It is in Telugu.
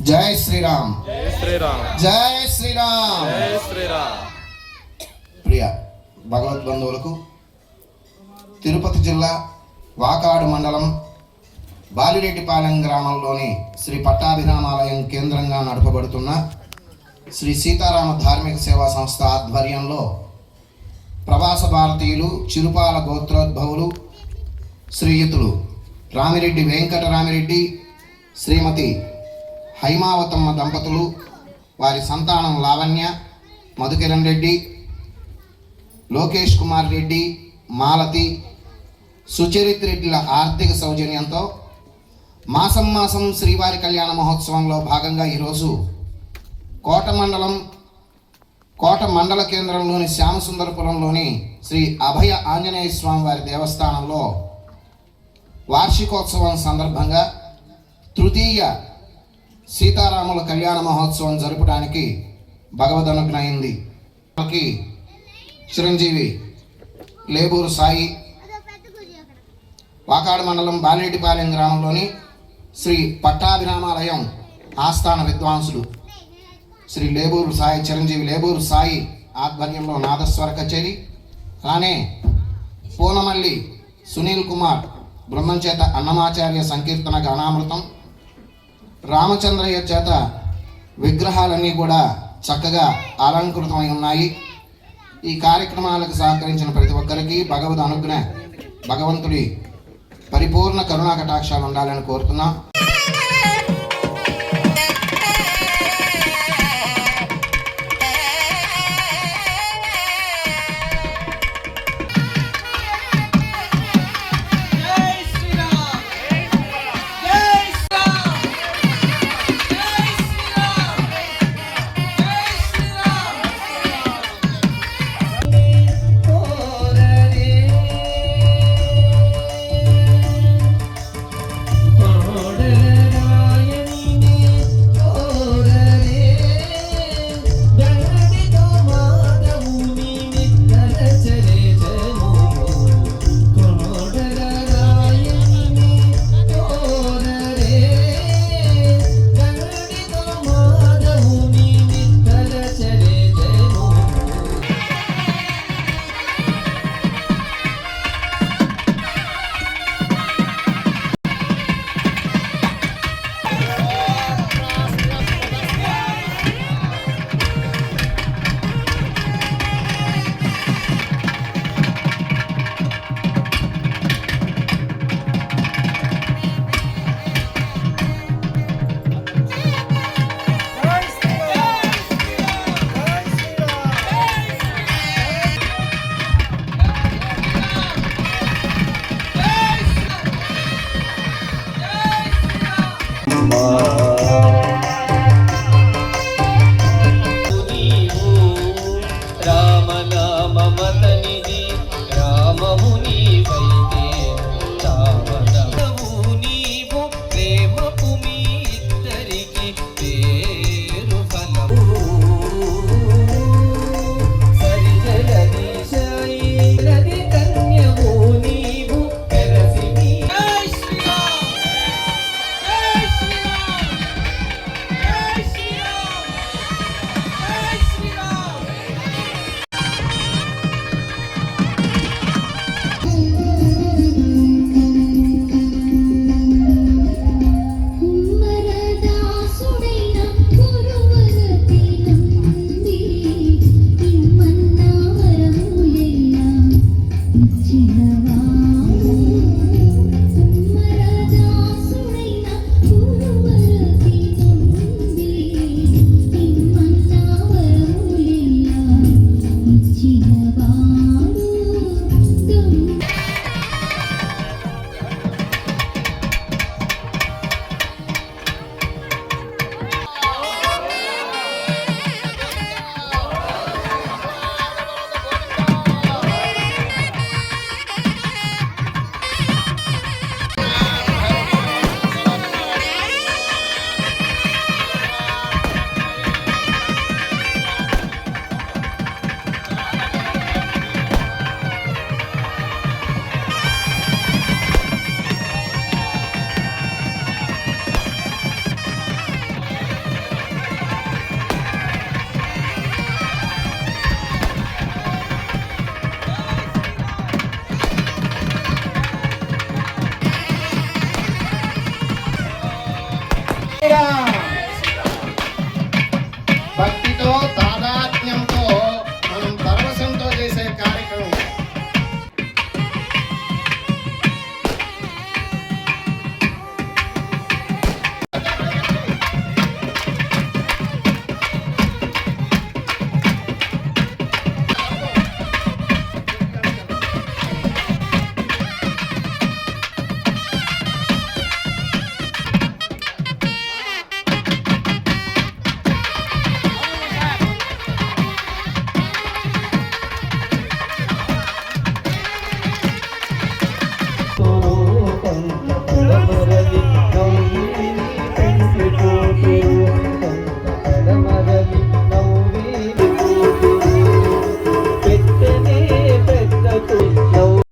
జై శ్రీరామ్. జై శ్రీరామ్. జై శ్రీరామ్. జై శ్రీరామ్. ప్రియ భగవద్బంధువులకు, తిరుపతి జిల్లా వాకాడు మండలం బాలిరెడ్డిపాలెం గ్రామంలోని శ్రీ పట్టాభిరామాలయం కేంద్రంగా నడపబడుతున్న శ్రీ సీతారామ ధార్మిక సేవా సంస్థ ఆధ్వర్యంలో ప్రవాస భారతీయులు, చిరుపాల గోత్రోద్భవులు, శ్రీయుతులు రామిరెడ్డి వెంకటరామిరెడ్డి, శ్రీమతి హైమావతమ్మ దంపతులు, వారి సంతానం లావణ్య, మధుకిరణ్ రెడ్డి, లోకేష్ కుమార్ రెడ్డి, మాలతి, సుచరిత్ రెడ్డిల ఆర్థిక సౌజన్యంతో మాసం మాసం శ్రీవారి కళ్యాణ మహోత్సవంలో భాగంగా ఈరోజు కోట మండల కేంద్రంలోని శ్యామసుందరపురంలోని శ్రీ అభయ ఆంజనేయ స్వామి వారి దేవస్థానంలో వార్షికోత్సవం సందర్భంగా తృతీయ సీతారాముల కళ్యాణ మహోత్సవం జరపడానికి భగవద్ అనుగ్రహింది. చిరంజీవి లేబూరు సాయి, వాకాడు మండలం బాలిరెడ్డిపాలెం గ్రామంలోని శ్రీ పట్టాభిరామాలయం ఆస్థాన విద్వాంసులు శ్రీ లేబూరు సాయి, చిరంజీవి లేబూరు సాయి ఆధ్వర్యంలో నాదస్వర కచేరి, అలానే పూనమల్లి సునీల్ కుమార్ బృందం చేత అన్నమాచార్య సంకీర్తన గానామృతం, రామచంద్రయ్య చేత విగ్రహాలన్నీ కూడా చక్కగా అలంకృతమై ఉన్నాయి. ఈ కార్యక్రమాలకు సహకరించిన ప్రతి ఒక్కరికి భగవద్ అనుగ్రహ భగవంతుడి పరిపూర్ణ కరుణా కటాక్షాలు ఉండాలని కోరుతున్నాం.